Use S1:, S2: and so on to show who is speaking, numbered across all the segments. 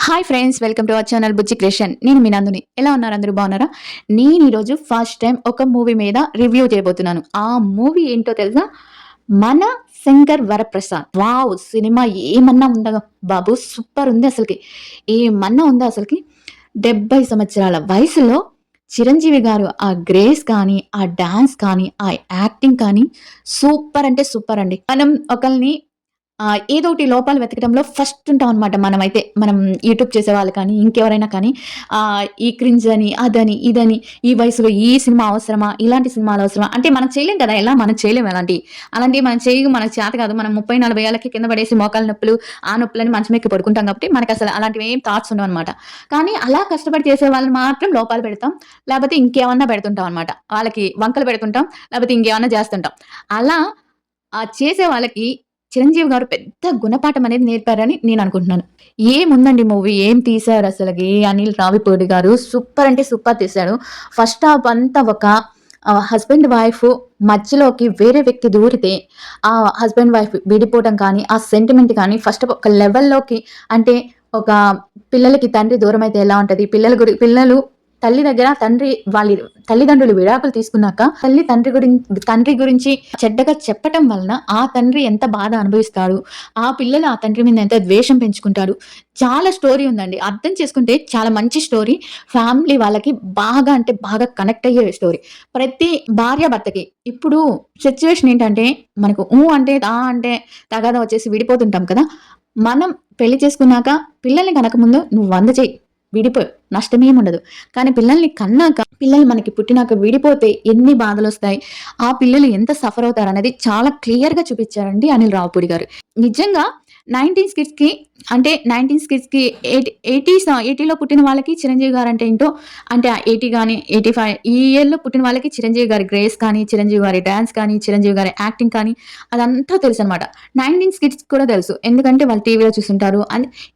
S1: Hi friends, welcome to our channel Bujji creation. నేను మీ నందుని. ఎలా ఉన్నారు? అందరూ బాగున్నారా? నేను ఈరోజు ఫస్ట్ టైం ఒక మూవీ మీద రివ్యూ చేయబోతున్నాను. ఆ మూవీ ఏంటో తెలుసా? మన శంకర్ వరప్రసాద్. వావ్! సినిమా ఏమన్నా ఉందా బాబు, సూపర్ ఉంది అసలుకి. ఏమన్నా ఉందా అసలుకి? 70 సంవత్సరాల వయసులో చిరంజీవి గారు ఆ గ్రేస్ కానీ, ఆ డాన్స్ కానీ, ఆ యాక్టింగ్ కానీ సూపర్ అంటే సూపర్ అండి. మనం ఒకళ్ళని ఏదో ఒకటి లోపాలు వెతకడంలో ఫస్ట్ ఉంటామనమాట మనమైతే. మనం యూట్యూబ్ చేసేవాళ్ళు కానీ, ఇంకెవరైనా కానీ ఈ క్రింజ్ అని, అదని, ఇదని, ఈ వయసులో ఈ సినిమా అవసరమా? ఇలాంటి సినిమాలు అవసరమా? అంటే మనం చేయలేం కదా! ఎలా మనం చేయలేం అలాంటియి. అలాంటియి మనం మనకు చేత కాదు. మనం 30, 40 ఏళ్ళకి కింద పడేసి మోకాళ్ళ నొప్పులు, ఆ నొప్పులని మంచం ఎక్కి పడుకుంటాం కాబట్టి మనకసలు అలాంటివి ఏం థాట్స్ ఉండవనమాట. కానీ అలా కష్టపడి చేసే వాళ్ళని మాత్రం లోపాలు పెడతాం. లేపోతే ఇంకేమన్నా పెడుతుంటాం అనమాట. వాళ్ళకి వంకలు పెడుతుంటాం. లేపోతే ఇంకేమన్నా జేస్తుంటాం. అలా చేసే వాళ్ళకి చిరంజీవి గారు పెద్ద గుణపాఠం అనేది నేర్పారని నేను అనుకుంటున్నాను. ఏముందండి మూవీ, ఏం తీశారు అసలకి. అనిల్ రావిపూడి గారు సూపర్ అంటే సూపర్ తీశాడు. ఫస్ట్ హాఫ్ అంతా ఒక హస్బెండ్ వైఫ్ మధ్యలోకి వేరే వ్యక్తి దూరితే ఆ హస్బెండ్ వైఫ్ విడిపోవడం కానీ, ఆ సెంటిమెంట్ కానీ ఫస్ట్ ఒక లెవెల్‌లోకి, అంటే ఒక పిల్లలకి తండ్రి దూరమైతే ఎలా ఉంటది? పిల్లలు తల్లి దగ్గర తండ్రి వాళ్ళ తల్లిదండ్రులు విడాకులు తీసుకున్నాక తండ్రి గురించి చెడ్డగా చెప్పటం వలన ఆ తండ్రి ఎంత బాధ అనుభవిస్తాడు, ఆ పిల్లలు ఆ తండ్రి మీద ఎంత ద్వేషం పెంచుకుంటాడు. చాలా స్టోరీ ఉందండి. అర్థం చేసుకుంటే చాలా మంచి స్టోరీ. ఫ్యామిలీ వాళ్ళకి బాగా అంటే బాగా కనెక్ట్ అయ్యే స్టోరీ. ప్రతి భార్యాభర్తకి ఇప్పుడు సిట్యుయేషన్ ఏంటంటే, మనకు అంటే అంటే తగాదా వచ్చేసి విడిపోతుంటాం కదా! మనం పెళ్లి చేసుకున్నాక పిల్లల్ని కనకముందు నువ్వు 100 చెయ్యి, విడిపోయి నష్టమేముండదు. కానీ పిల్లల్ని కన్నాక, పిల్లలు మనకి పుట్టినాక విడిపోతే ఎన్ని బాధలొస్తాయి, ఆ పిల్లలు ఎంత సఫర్ అవుతారనేది చాలా క్లియర్‌గా చూపిచ్చారండి అనిల్ రావిపూడి గారు. నిజంగా 19 కిడ్స్‌కి, అంటే 19 కిడ్స్‌కి 80లో పుట్టిన వాళ్ళకి చిరంజీవి గారంటే ఏంటో, అంటే 80 గాని, 85 ఈ ఇయర్‌లో పుట్టిన వాళ్ళకి చిరంజీవి గారి గ్రేస్ కానీ, చిరంజీవి గారి డాన్స్ కానీ, చిరంజీవి గారి యాక్టింగ్ కానీ అదంతా తెలుసనమాట. 19 కిడ్స్‌కి కూడా తెలుసు. ఎందుకంటే వాళ్ళు టీవీలో చూసుంటారు.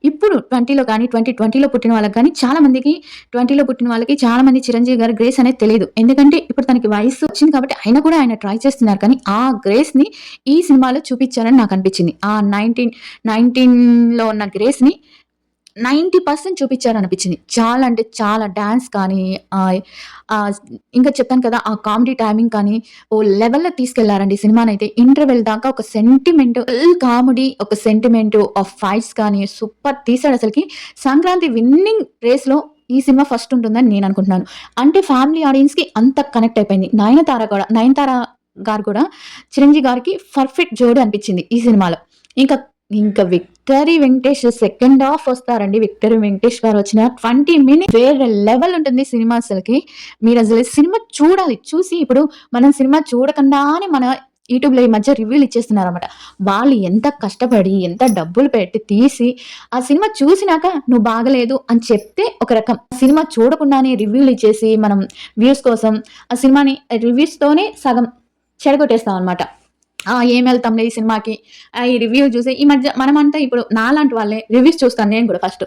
S1: ఇప్పుడు 20లో కానీ, 2020లో పుట్టిన వాళ్ళకి కానీ చాలా మందికి, 20లో పుట్టిన వాళ్ళకి చాలా మంది చిరంజీవి గారి గ్రేస్ అనేది తెలీదు. ఎందుకంటే ఇప్పుడు తనకి వయస్సు వచ్చింది కాబట్టి అయినా కూడా ఆయన ట్రై చేస్తున్నారు. కానీ ఆ గ్రేస్‌ని ఈ సినిమాలో చూపిచ్చారని నాకనిపిచ్చింది. ఆ 19లో ఉన్న గ్రేస్‌ని 90% చూపిచ్చారనిపిచ్చింది. చాలా అంటే చాలా డాన్స్ కానీ, ఆహ్, ఆహ్, ఇంకా చెప్పాను కదా! ఆ కామెడీ టైమింగ్ కానీ ఓ లెవెల్‌లో తీసుకెళ్లారండి సినిమానైతే. ఇంటర్వెల్ దాకా ఒక సెంటిమెంట్, ఫుల్ కామెడీ, ఒక సెంటిమెంటు, ఆ ఫైట్స్ కానీ సూపర్ తీశాడసలకి. సంక్రాంతి విన్నింగ్ రేస్‌లో ఈ సినిమా ఫస్ట్ ఉంటుందని నేననుకుంటున్నాను. అంటే ఫ్యామిలీ ఆడియన్స్‌కి అంత కనెక్ట్ అయిపోయింది. నయనతార గారు కూడా చిరంజీవి గారికి పర్ఫెక్ట్ జోడీ అనిపిచ్చింది ఈ సినిమాలో. ఇంకా ఇంకా 'విక్టరీ వెంకటేష్' సెకండ్ హాఫ్ వస్తారండి. 'విక్టరీ వెంకటేష్' గారు వచ్చిన 20 మినిట్స్ వేరే లెవెల్ ఉంటుంది సినిమా అసలకి. మీరసలు సినిమా చూడాలి. చూసి ఇప్పుడు మనం సినిమా చూడకుండానే మన యూట్యూబ్‌లో ఈ మధ్య రివ్యూలు ఇచ్చేస్తున్నారన్నమాట. వాళ్ళు ఎంత కష్టపడి, ఎంత డబ్బులు పెట్టి తీసి, ఆ సినిమా చూసినాక నువ్వు బాగలేదు అని చెప్తే ఒక రకం. సినిమా చూడకుండానే రివ్యూలు ఇచ్చేసి మనం వ్యూస్ కోసం ఆ సినిమాని రివ్యూస్‌తోనే సగం చెడగొట్టేస్తామన్నమాట. ఏమెళ్తాంలే ఈ సినిమాకి. ఈ రివ్యూలు చూసి ఈ మధ్య మనమంతా ఇప్పుడు నాలాంటి వాళ్ళే రివ్యూస్ చూస్తాను నేను కూడా ఫస్ట్.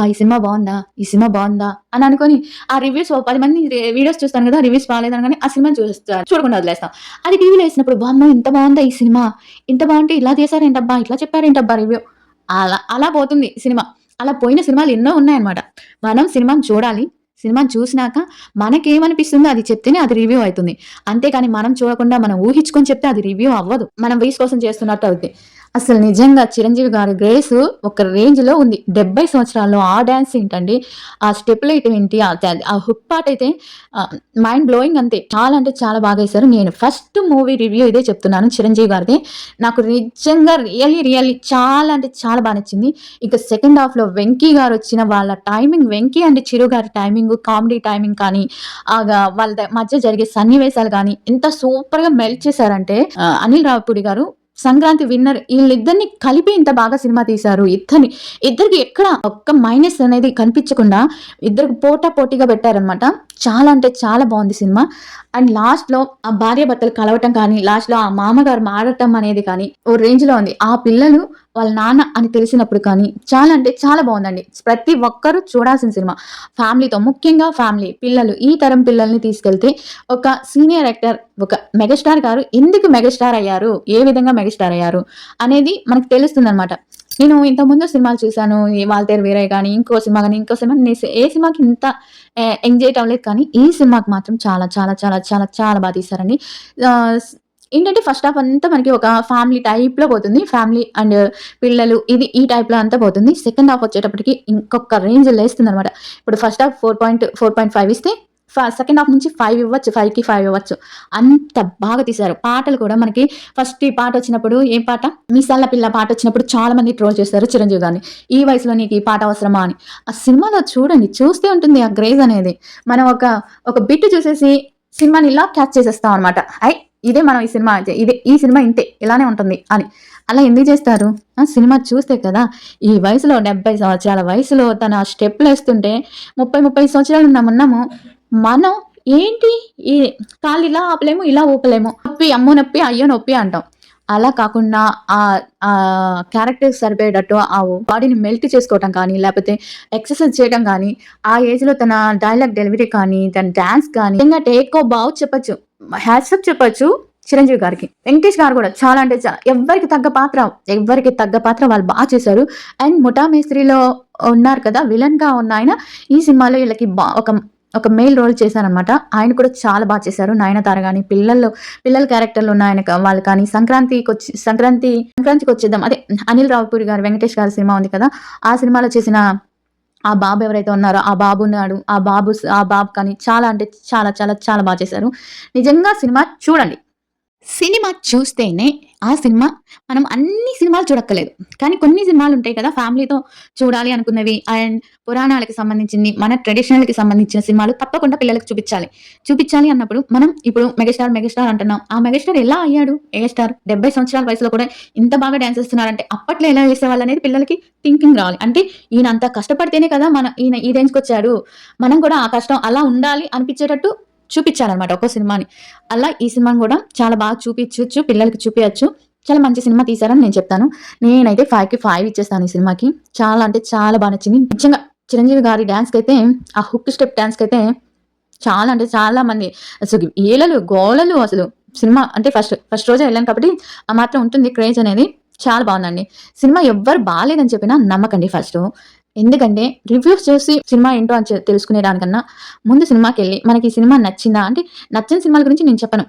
S1: ఈ సినిమా బావుందా? ఈ సినిమా బావుందా? అని అనుకోని ఆ రివ్యూస్ ఓ 10 మంది వీడియోస్ చూస్తాను కదా! రివ్యూస్ బాలేదనగానే ఆ సినిమాని చూడకుండా వదిలేస్తాం. అది టీవీలో ఏసినప్పుడు వామ్మో! ఇంత బావుందా ఈ సినిమా? ఇంత బావుంటే ఇలా చేసారేంటబ్బా! ఇట్లా చెప్పారేంటబ్బా రివ్యూ. అలా అలా పోతుంది సినిమా. అలా పోయిన సినిమాలు ఎన్నో ఉన్నాయన్నమాట. మనం సినిమాని చూడాలి. సినిమాని చూసినాక మనకేమనిపిస్తుందో అది చెప్తేనే అది రివ్యూ అయితుంది. అంతేగాని మనం చూడకుండా మనం ఊహించుకొని చెప్తే అది రివ్యూ అవ్వదు. మనం వ్యూస్ కోసం చేస్తున్నట్టు అవుద్ది. అసలు నిజంగా చిరంజీవి గారి గ్రేస్ ఒక రేంజ్‌లో ఉంది. 70 సంవత్సరాల్లో ఆ డాన్స్ ఏంటండి, ఆ స్టెప్పులేయటం ఏంటి, ఆ హుక్ పార్ట్ అయితే మైండ్ బ్లోయింగ్ అంతే. చాలా అంటే చాలా బాగా ఏశారు. నేను ఫస్ట్ మూవీ రివ్యూ ఇదే చెప్తున్నాను చిరంజీవి గారిదే. నాకు నిజంగా రియల్లీ చాలా అంటే చాలా బా నచ్చింది. ఇక సెకండ్ హాఫ్‌లో 'వెంకీ' గారొచ్చిన వాళ్ళ టైమింగ్, 'వెంకీ' అండ్ 'చిరు' గారి టైమింగు, కామెడీ టైమింగ్ కానీ, వాళ్ళ మధ్య జరిగే సన్నివేశాలు గానీ, ఎంత సూపర్‌గా మెల్ట్ చేశారంటే అనిల్ రావిపూడి గారు సంక్రాంతి విన్నర్ ఈళ్ళిద్దరిని కలిపి ఇంత బాగా సినిమా తీశారు. ఇద్దరికి ఎక్కడ ఒక్క మైనస్ అనేది కనిపించకుండా ఇద్దరికి పోటాపోటీగా పెట్టారనమాట. చాలా అంటే చాలా బావుంది సినిమా. అండ్ లాస్ట్‌లో ఆ భార్యాభర్తలు కలవటం కానీ, లాస్ట్‌లో ఆ మామగారు మారటం అనేది కానీ ఓ రేంజ్‌లో ఉంది. ఆ పిల్లలు వాళ్ళ నాన్న అని తెలిసినప్పుడు కానీ చాలా అంటే చాలా బావుందండి. ప్రతి ఒక్కరూ చూడాల్సిన సినిమా. ఫ్యామిలీతో, ముఖ్యంగా ఫ్యామిలీ, పిల్లలు, ఈ తరం పిల్లల్ని తీసుకెళ్తే ఒక సీనియర్ యాక్టర్, ఒక మెగాస్టార్ గారు ఎందుకు మెగాస్టార్ అయ్యారు? ఏ విధంగా మెగాస్టార్ అయ్యారు? అనేది మనకు తెలుస్తుందనమాట. నేను ఇంతకుముందు సినిమాలు చూసాను. ఈ 'వాల్తేరు వీరయ్య' గాని, ఇంకో సినిమా గాని, ఇంకో సినిమా ఏ సినిమాకి ఇంత ఎంగేజ్ అవ్వలేదు కానీ, ఈ సినిమాకి మాత్రం చాలా, చాలా, చాలా, చాలా, చాలా బా తీశారండి. ఆహ్, స్ ఏంటంటే ఫస్ట్ హాఫ్ అంతా మనకి ఒక ఫ్యామిలీ టైప్‌లో పోతుంది. ఫ్యామిలీ అండ్ పిల్లలు ఈ టైప్‌లో అంతా పోతుంది. సెకండ్ హాఫ్ వచ్చేటప్పటికి ఇంకొక రేంజ్ లేస్తుందనమాట. ఇప్పుడు ఫస్ట్ హాఫ్ 4.5 ఇస్తే సెకండ్ హాఫ్ నుంచి 5 ఇవ్వచ్చు. 5కి 5 ఇవ్వచ్చు. అంత బాగా తీశారు. పాటలు కూడా మనకి ఫస్ట్ ఈ పాటొచ్చినప్పుడు ఏం పాట? 'మీసాల పిల్ల' పాటొచ్చినప్పుడు చాలా మంది ట్రోల్ చేశారు చిరంజీవి గారిని. ఈ వయసులో నీకు ఈ పాట అవసరమా అని. ఆ సినిమాలో చూడండి చూస్తే ఉంటుంది ఆ క్రేజ్ అనేది. మనం ఒక బిట్ చూసేసి సినిమాని ఇలా క్యాచ్ చేసేస్తాం అనమాట. ఇదే మనం ఈ సినిమా ఈ సినిమా ఇంతే ఇలానే ఉంటుంది అని. అలా ఎందుకు చేస్తారు? సినిమా చూస్తే కదా! ఈ వయసులో 70 సంవత్సరాల వయసులో తను ఆ స్టెప్పులేస్తుంటే 30 సంవత్సరాలు ఉన్నాము. మనం ఏంటి ఈ కాళ్ళు ఇలా ఆపలేము, ఇలా ఊపలేము. నొప్పి, అమ్మో నొప్పి, అయ్యో నొప్పి అంటాం. అలా కాకుండా క్యారెక్టర్‌కి సరిపోయేటట్టు ఆ బాడీని మెల్ట్ చేసుకోవటం కానీ, లేపోతే ఎక్సర్‌సైజ్ చేయడం గానీ, ఆ ఏజ్‌లో తన డైలాగ్ డెలివరీ కానీ, తన డాన్స్ కానీ నిజంగా టేకో బావ్ చెప్పొచ్చు. హ్యాట్స్ ఆఫ్ చెప్పొచ్చు చిరంజీవి గారికి. వెంకటేష్ గారు గూడా చాలా అంటే ఎవ్వరికి తగ్గ పాత్ర వాళ్ళు బా చేశారు. అండ్ 'ముఠా మేస్త్రిలో' ఉన్నారు కదా! విలన్‌గా ఉన్న ఆయన ఈ సినిమాలో ఈళ్ళకి ఒక మెయిల్ రోల్ చేశారనమాట. ఆయన కూడా చాలా బా చేశారు. 'నయనతార' గాని, పిల్లల క్యారెక్టర్‌లో ఉన్న వాళ్ళు కానీ, సంక్రాంతికొచ్చేద్దాం అదే అనిల్ రావిపూడి గారు, వెంకటేష్ గారి సినిమా ఉంది కదా! ఆ సినిమాలో చేసిన ఆ బాబు ఎవరైతే ఉన్నారో, ఆ బాబు కానీ చాలా అంటే చాలా చాలా చాలా బా చేశారు. నిజంగా సినిమా చూడండి. సినిమా చూస్తేనే ఆ సినిమా మనం అన్ని సినిమాలు చూడక్కర్లేదు. కానీ కొన్ని సినిమాలుంటాయి కదా! ఫ్యామిలీతో చూడాలి అనుకున్నవి అండ్ పురాణాలకి సంబంధించింది, మన ట్రెడిషనల్‌కి సంబంధించిన సినిమాలు తప్పకుండా పిల్లలకి చూపిచ్చాలి. చూపిచ్చాలి అన్నప్పుడు మనం ఇప్పుడు మెగాస్టార్ అంటున్నాం. ఆ మెగాస్టార్ ఎలా అయ్యాడు మెగాస్టార్? 70 సంవత్సరాల వయసులో కూడా ఇంత బాగా డాన్స్ ఏస్తున్నారంటే అప్పట్లో ఎలా చేసేవాళ్ళనేది పిల్లలకి థింకింగ్ రావాలి. అంటే ఈయన అంత కష్టపడితేనే కదా! ఈయన ఈ రేంజ్‌కొచ్చాడు. మనం కూడా ఆ కష్టం అలా ఉండాలి అనిపిచ్చేటట్టు చూపిచ్చాలనమాట ఒక్కో సినిమాని. అలా ఈ సినిమాని గూడా చాలా బాగా చూపిచ్చొచ్చు. పిల్లలకి చూపియచ్చు. చాలా మంచి సినిమా తీశారని నేను చెప్తాను. నేనైతే 5కి 5 ఇచ్చేస్తాను ఈ సినిమాకి. చాలా అంటే చాలా బా నచ్చింది. నిజంగా చిరంజీవి గారి డాన్స్‌కైతే ఆ హుక్ స్టెప్ డాన్స్‌కైతే చాలా అంటే చాలా మంది అసలు ఈలలు, గోలలు అసలు సినిమా అంటే ఫస్ట్ రోజే ఎళ్ళాను కాబట్టి ఆ మాత్రం ఉంటుంది క్రేజ్ అనేది. చాలా బావుందండి. సినిమా ఎవ్వరు బాలేదని చెప్పినా నమ్మకండి ఫస్టు. ఎందుకంటే రివ్యూస్ చూసి సినిమా ఏంటో అని తెలుసుకునే దానికన్నా ముందు సినిమాకెళ్ళి మనకి ఈ సినిమా నచ్చిందా? అంటే నచ్చని సినిమాల గురించి నేను చెప్పను.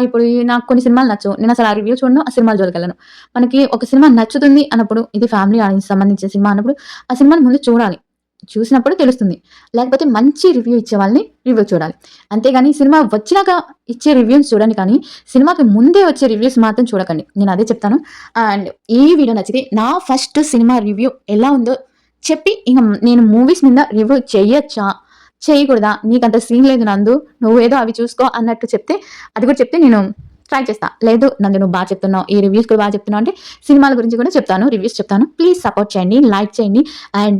S1: ఇప్పుడు నాకు కొన్ని సినిమాలు నచ్చవు. నేనసలు ఆ రివ్యూ చూడను. ఆ సినిమాల జోలికెళ్ళను. మనకి ఒక సినిమా నచ్చుతుంది అన్నప్పుడు ఇది ఫ్యామిలీ ఆడియన్స్‌కి సంబంధించిన సినిమా అన్నప్పుడు ఆ సినిమాని ముందు చూడాలి. చూసినప్పుడు తెలుస్తుంది. లేకపోతే మంచి రివ్యూ ఇచ్చే వాళ్ళని రివ్యూ చూడాలి. అంతేగాని సినిమా వచ్చినాక ఇచ్చే రివ్యూస్ చూడండి కానీ, సినిమాకి ముందే వచ్చే రివ్యూస్ మాత్రం చూడకండి. నేను అదే చెప్తాను. అండ్ ఈ వీడియో నచ్చితే నా ఫస్ట్ సినిమా రివ్యూ ఎలా ఉందో చెప్పి నేను మూవీస్ మీద రివ్యూ చేయొచ్చా? చేయకూడదా? నీకంత సీన్ లేదు నందు. నువ్వేదో అవి చూసుకో అన్నట్టు చెప్తే అది కూడా చెప్తే నేను ట్రై చేస్తా. లేదు నందు నువ్వు బా చెప్తున్నావు. ఈ రివ్యూస్ కూడా బా చెప్తున్నావు అంటే సినిమాల గురించి కూడా చెప్తాను. రివ్యూస్ చెప్తాను. ప్లీజ్ సపోర్ట్ చేయండి. లైక్ చేయండి. అండ్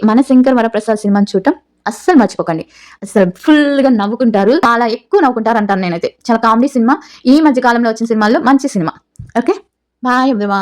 S1: మన శంకర్ వరప్రసాద్ సినిమాని చూడటం అస్సలు మర్చిపోకండి. అసలు ఫుల్‌గా నవ్వుకుంటారు. చాలా ఎక్కువ నవ్వుకుంటారు అంటాను నేనైతే. చాలా కామెడీ సినిమా. ఈ మధ్య కాలంలో వచ్చిన సినిమాల్లో మంచి సినిమా. ఓకే. Bye everyone.